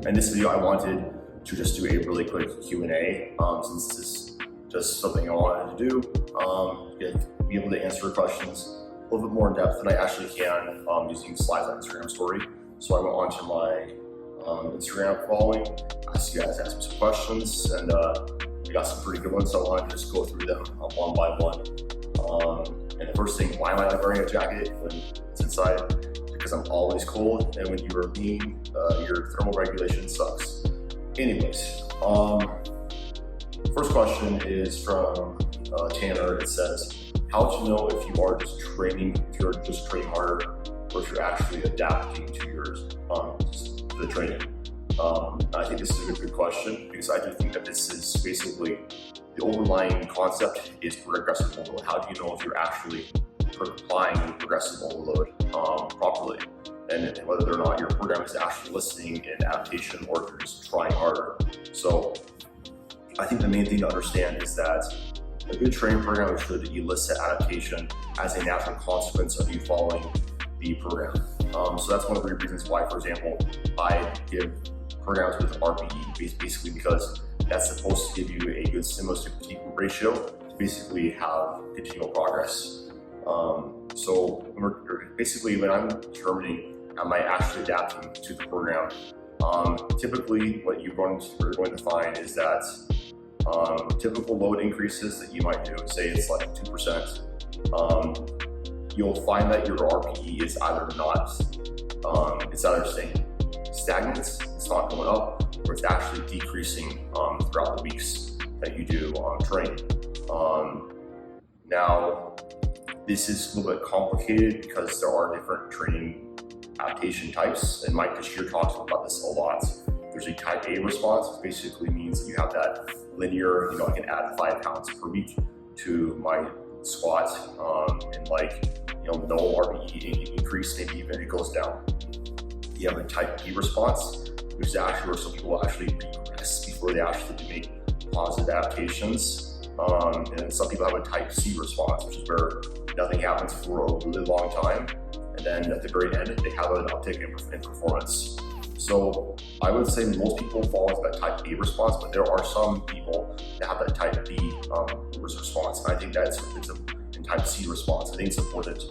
In this video, I wanted to just do a really quick Q&A since this is just something I wanted to do, be able to answer questions a little bit more in depth than I actually can using slides on Instagram story. So I went onto my Instagram following, asked you guys to ask me some questions, and I got some pretty good ones, so I wanted to just go through them one by one. And the first thing, why am I not wearing a jacket when it's inside? Because I'm always cold, and when you're lean, your thermal regulation sucks. Anyways, first question is from Tanner. It says, how to know if you are just training, if you're just training harder, or if you're actually adapting to yours, to the training? I think this is a good question, because I do think that this is basically the overlying concept is progressive overload. How do you know if you're actually applying progressive overload properly, and whether or not your program is actually listening in adaptation or if you're just trying harder? So I think the main thing to understand is that a good training program should elicit adaptation as a natural consequence of you following the program. So that's one of the reasons why, for example, I give programs with RPE, basically because that's supposed to give you a good stimulus to fatigue ratio to basically have continual progress. So basically when I'm determining am I actually adapting to the program, typically what you're going to find is that typical load increases that you might do, say it's like 2%, you'll find that your RPE is either staying stagnant, it's not going up, or it's actually decreasing throughout the weeks that you do training. Now, this is a little bit complicated because there are different training adaptation types, and Mike Cashier talks about this a lot. There's a type A response, which basically means that you have that linear, I can add 5 pounds per week to my squat, and no RPE increase, maybe even it goes down. You have a type B response, which is actually where some people actually regress before they actually make positive adaptations. And some people have a type C response, which is where nothing happens for a really long time, and then at the very end, they have an uptick in performance. So I would say most people fall into that type A response, but there are some people that have that type B response. And I think it's a type C response. I think it's important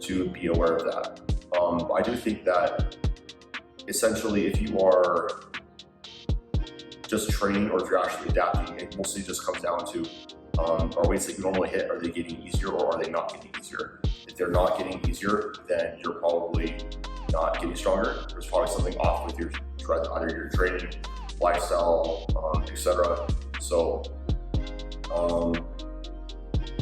to be aware of that. I do think that essentially if you are just training or if you're actually adapting, it mostly just comes down to are weights that you normally hit, are they getting easier or are they not getting easier? If they're not getting easier, then you're probably not getting stronger. There's probably something off with either your training, lifestyle, etc. So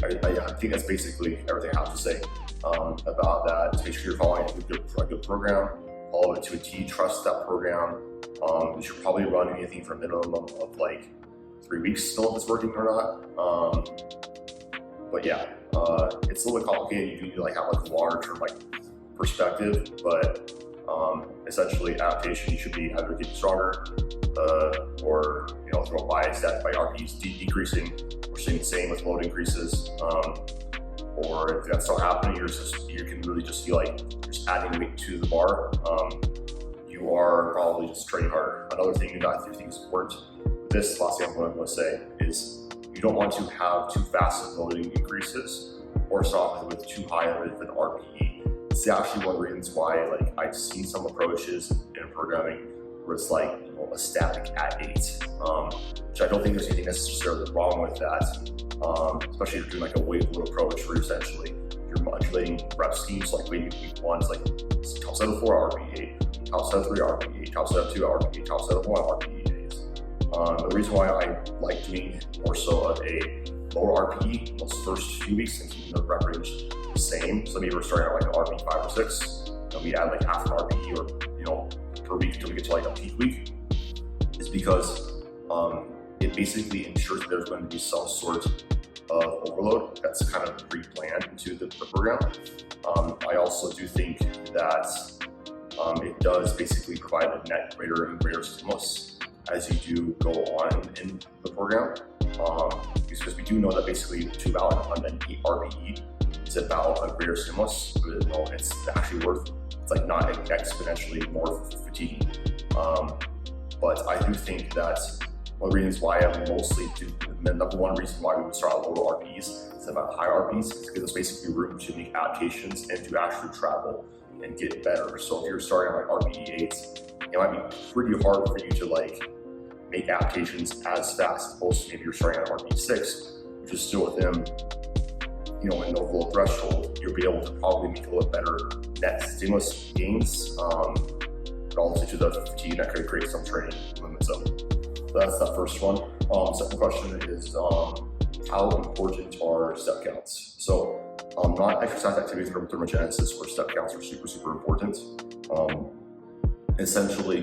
I think that's basically everything I have to say about that. Just make sure you're following a good program, follow it to a T, trust that program. You should probably run anything for a minimum of like 3 weeks still if it's working or not. But yeah, it's a little bit complicated. You do have a longer-term perspective, but essentially adaptation, you should be either getting stronger or through a bias that by RPEs decreasing or staying the same with load increases. Or if that's not happening, you can really just feel like you're just adding weight to the bar. You are probably just training harder. Another thing that I think is important, this last thing I'm going to say, is you don't want to have too fast of loading increases or stop with too high of an RPE. It's actually one of the reasons why I've seen some approaches in programming where it's a static at 8, which I don't think there's anything necessarily wrong with that, especially if you're doing a weight load approach where essentially you're modulating rep schemes, week 1 is top set of 4 RPE, top set of 3 RPE, top set of 2 RPE, top set of 1 RPE days. The reason why I like doing more so of a lower RPE those first few weeks and keeping the rep range the same. So maybe we're starting at an RPE 5 or 6, and we add half an RPE or per week until we get to a peak week, is because it basically ensures that there's going to be some sort of overload that's kind of pre-planned into the program. I also do think that it does basically provide a net greater and greater stimulus as you do go on in the program, because we do know that basically to about an 8 RPE is about a greater stimulus, but it's actually not exponentially more fatiguing. But I do think that one of the reasons why I mostly do, the number one reason why we would start at lower RPs instead of high RPs is because it's basically room to make adaptations and to actually travel and get better. So if you're starting at like RPE 8, it might be pretty hard for you to like make adaptations as fast as opposed to maybe you're starting at RPE 6, which is still within, you know, an overall threshold. You'll be able to probably make a little better net stimulus gains relative to the fatigue that could create some training limits. So that's the first one. Second question is how important are step counts? So non-exercise activities for thermogenesis where step counts are super important. Essentially,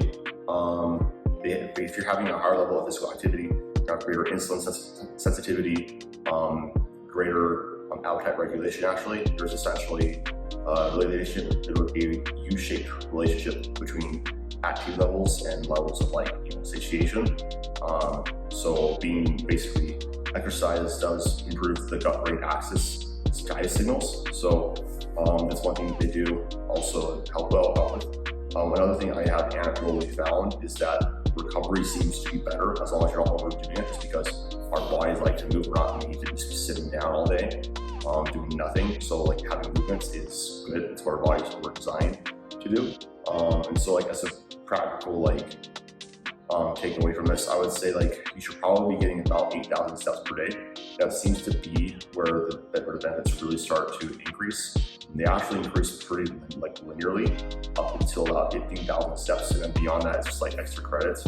if you're having a higher level of physical activity, you have greater insulin sensitivity, greater appetite regulation. Actually, there's essentially a U-shaped relationship between activity levels and levels of like, you know, satiation. So being basically exercise does improve the gut-brain axis guidance signals. So that's one thing they do also help well out with. Another thing I have anecdotally found is that recovery seems to be better as long as you're not overdoing it, just because our bodies like to move around. We need to just be sitting down all day, doing nothing. So like having movements is good. It's what our bodies were designed to do. And so like as a practical like takeaway from this, I would say like you should probably be getting about 8,000 steps per day. That seems to be where the benefits really start to increase. And they actually increase pretty like linearly up until about 15,000 steps, and then beyond that it's just like extra credits.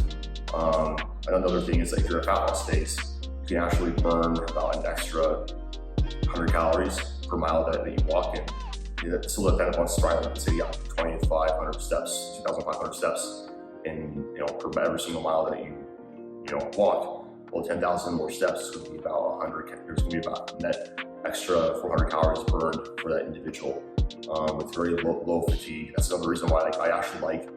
And another thing is like if you're at fat loss phase, you can actually burn about an extra 100 calories per mile that you walk in. So depending on stride, let's say you have 2,500 steps, 2,500 steps in, you know, per every single mile that you walk. Well, 10,000 more steps is going to be about 100. There's going to be about net extra 400 calories burned for that individual with very low fatigue. That's another reason why I actually like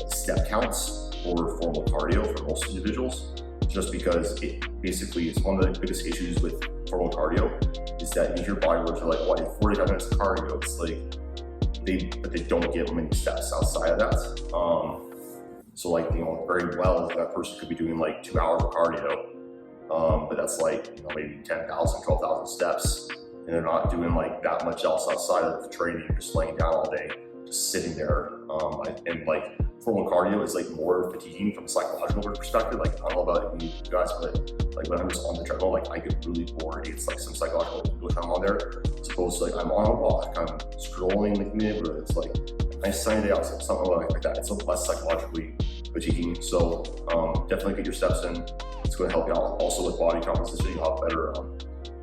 step counts for formal cardio for most individuals, just because it basically is one of the biggest issues with formal cardio is that you hear bodybuilders are like, what, in 45 minutes of cardio? It's like they don't get many steps outside of that. So like, you know, very well that person could be doing like 2 hours of cardio, but that's like, you know, maybe 10,000, 12,000 steps, and they're not doing like that much else outside of training, just laying down all day, just sitting there. And like formal cardio is like more fatiguing from a psychological perspective. Like I don't know about you guys, but like when I'm just on the treadmill, like I get really bored. It's like some psychological English I'm on there, as opposed to like I'm on a walk, I'm scrolling like the neighborhood. It's like a nice sunny day outside, something like that. It's a less psychologically fatiguing. So definitely get your steps in. It's going to help you out. Also with body composition, you'll have better.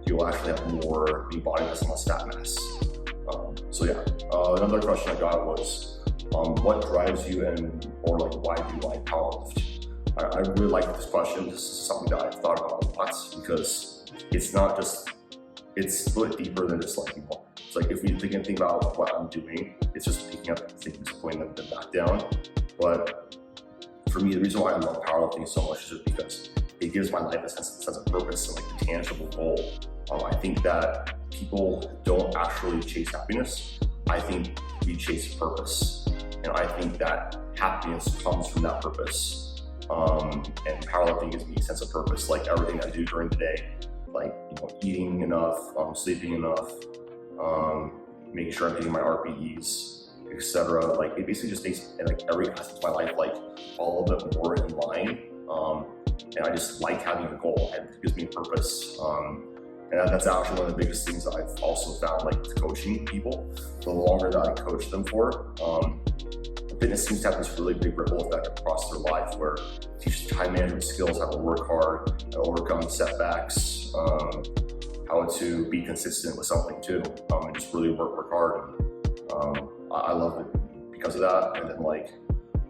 You'll actually have more lean body mass and less fat mass. So yeah, another question I got was, what drives you or like why do you like powerlift? I really like this question. This is something that I've thought about a lot because it's not just, it's a bit deeper than just like, you know, it's like if we think about what I'm doing, it's just picking up things, putting them back down. But for me, the reason why I love powerlifting so much is just because it gives my life a sense of purpose and like a tangible goal. I think that people don't actually chase happiness. I think we chase purpose. And I think that happiness comes from that purpose. And powerlifting gives me a sense of purpose. Like everything I do during the day, like, you know, eating enough, sleeping enough, making sure I'm hitting my RPEs, etc. Like it basically just makes like every aspect of my life like all a bit more in line. And I just like having a goal, and it gives me a purpose. And that's actually one of the biggest things that I've also found, like with coaching people. The longer that I coach them for, fitness seems to have this really big ripple effect across their life, where it teaches time management skills, how to work hard, how to overcome setbacks, how to be consistent with something too, and just really work hard. And, I love it because of that. And then like,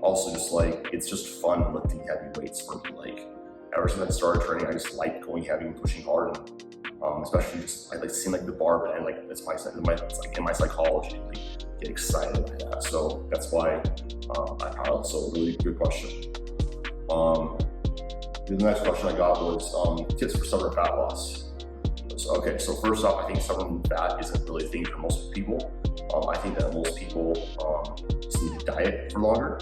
also just like, it's just fun lifting heavy weights for me. Like ever since I started training, I just like going heavy and pushing hard. And, especially just, I like seeing like the bar band, like it's like in my psychology, like get excited by that. So that's why I powerlift. So really good question. The next question I got was tips for stubborn fat loss. So, okay, so first off, I think stubborn fat isn't really a thing for most people. I think that most people just need to diet for longer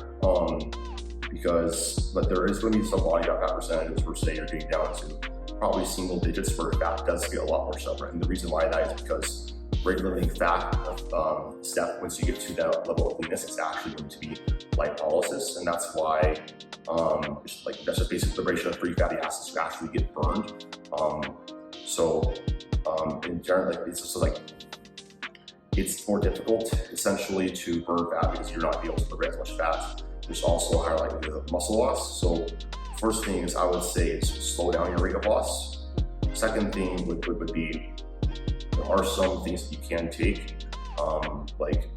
but there is going to be some body fat percentages where say you're getting down to probably single digits where fat does get a lot more stubborn. And the reason why that is because rate limiting fat step, once you get to that level of leanness, it's actually going to be lipolysis, and that's why that's just basic liberation of free fatty acids to actually get burned. In general, it's more difficult essentially to burn fat because you're not able to liberate as much fat. There's also a higher likelihood of muscle loss. So first thing is I would say is slow down your rate of loss. Second thing would be there are some things that you can take, like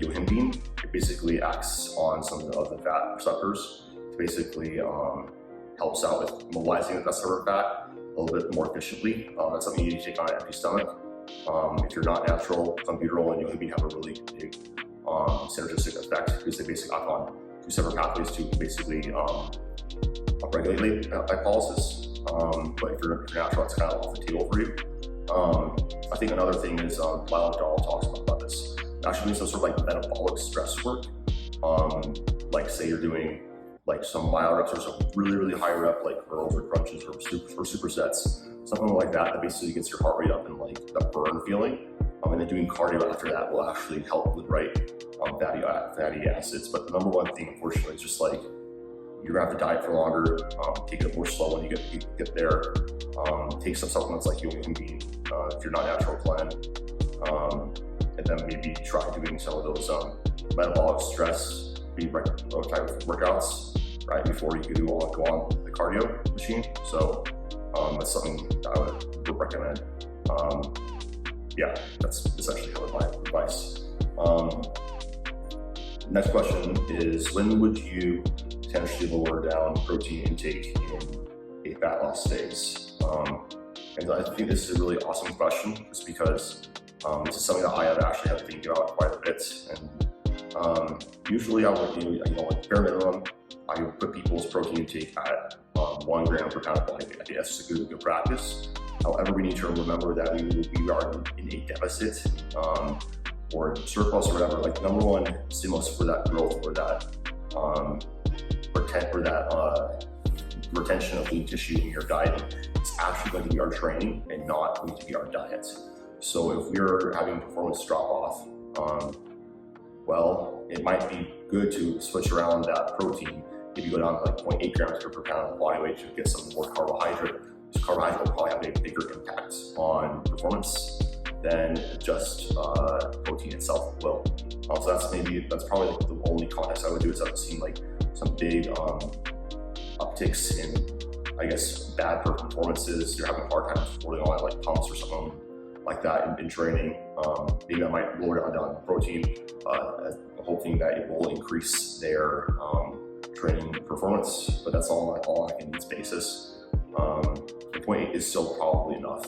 yohimbine. It basically acts on some of the fat receptors to basically helps out with mobilizing the leftover fat a little bit more efficiently. That's something you need to take on an empty stomach. If you're not natural, clenbuterol and yohimbine have a really big synergistic effect because they basically act on two separate pathways to basically upregulate lipolysis. But if you're natural, it's kind of off the table for you. I think another thing is Lyle McDonald talks about this. Actually doing some sort of like metabolic stress work. Like say you're doing like some myo reps or some really high rep like curls or crunches or supersets, something like that that basically gets your heart rate up and like the burn feeling. And then doing cardio after that will actually help liberate fatty acids. But the number one thing, unfortunately, is just like you're gonna have to diet for longer, take it more slow when you get there. Take some supplements like yohimbine if you're not natural clen, and then maybe try doing some of those metabolic stress type of workouts right before you go on the cardio machine. So that's something that I would recommend. Yeah, that's essentially my advice. Next question is, when would you potentially lower down protein intake in a fat loss phase? And I think this is a really awesome question, just because this is something that I have actually had to think about quite a bit. And usually I would do, like bare minimum, I would put people's protein intake at 1 gram per pound of body weight. I think that's just a good practice. However, we need to remember that we are in a deficit or surplus or whatever. Like number one stimulus for that growth or that retention of lean tissue in your diet is actually going to be our training and not going to be our diet. So if we're having performance drop off, well, it might be good to switch around that protein. If you go down to like 0.8 grams per pound of body weight to get some more carbohydrate, because carbohydrate will probably have a bigger impact on performance than just protein itself will. So that's probably like the only context I would do is I've seen like some big upticks in, I guess, bad performances. You're having a hard time holding on like pumps or something like that in training. Maybe I might lower down protein, hoping that it will increase their training performance, but that's all on like a needs basis. The 0.8 is still probably enough.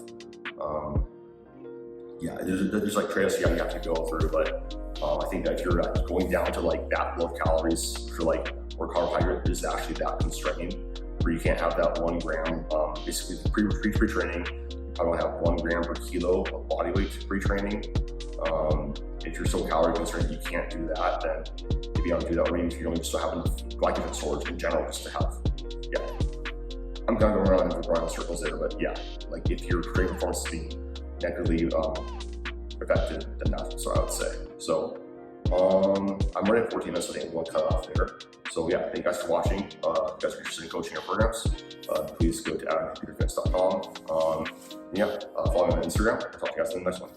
Yeah, there's like trade-offs you have to go through, but I think that if you're going down to like that low calories for like where carbohydrate is actually that constraining, where you can't have that 1 gram, basically pre-training, you probably have 1 gram per kilo of body weight pre-training. If you're so calorie constrained you can't do that, then maybe you have to do that, or maybe if you don't just have enough glycogen storage in general just to have, yeah. I'm kind of going around in circles there, but yeah, like if your training performance is being negatively affected, then that's what I would say. So I'm running 14 minutes, so I think I'm going to cut off there. So yeah, thank you guys for watching. If you guys are interested in coaching or programs, please go to adamcomputerfitness.com. Yeah, follow me on Instagram. I'll talk to you guys in the next one.